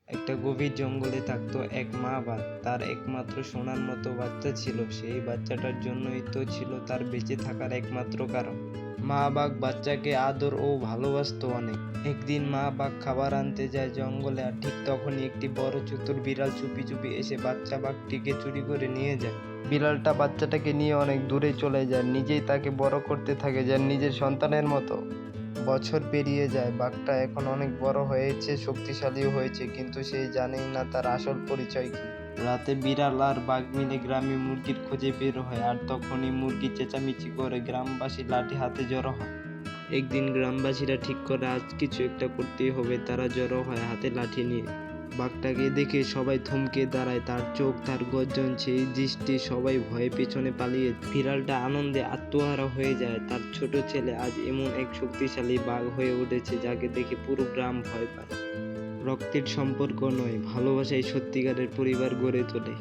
একটা গভীর জঙ্গলে থাকতো এক মা বাঘ। তার একমাত্র সোনার মতো বাচ্চা ছিল। সেই বাচ্চাটার জন্যই তো ছিল তার বেঁচে থাকার একমাত্র কারণ। মা বাঘ বাচ্চাকে আদর ও ভালোবাসতো অনেক। একদিন মা বাঘ খাবার আনতে যায় জঙ্গলে, আর ঠিক তখনই একটি বড় চতুর বিড়াল চুপি চুপি এসে বাচ্চা বাঘটিকে চুরি করে নিয়ে যায়। বিড়ালটা বাচ্চাটাকে নিয়ে অনেক দূরে চলে যায়, নিজেই তাকে বড় করতে থাকে যেন নিজের সন্তানের মতো। বছর পেরিয়ে যায়, বাঘটা এখন অনেক বড় হয়েছে, শক্তিশালীও হয়েছে, কিন্তু সে জানেই না তার আসল পরিচয় কি। রাতে বিড়াল আর বাঘ মিলে গ্রামে মুরগির খোঁজে বের হয়, আর তখনই মুরগি চেঁচামেচি করে গ্রামবাসী লাঠি হাতে জড়ো হয়। একদিন গ্রামবাসীরা ঠিক করে আজ কিছু একটা করতেই হবে। তারা জড়ো হয় হাতে লাঠি নিয়ে। বাঘটাকে দেখে সবাই থমকে দাঁড়ায়, তার চোখ, তার গর্জন, সেই দৃষ্টি, সবাই ভয়ে পেছনে পালিয়ে। বিড়ালটা আনন্দে আত্মহারা হয়ে যায়, তার ছোট ছেলে আজ এমন এক শক্তিশালী বাঘ হয়ে উঠেছে যাকে দেখে পুরো গ্রাম ভয় পায়। রক্তের সম্পর্ক নয়, ভালোবাসায় সত্যিকারের পরিবার গড়ে তোলে।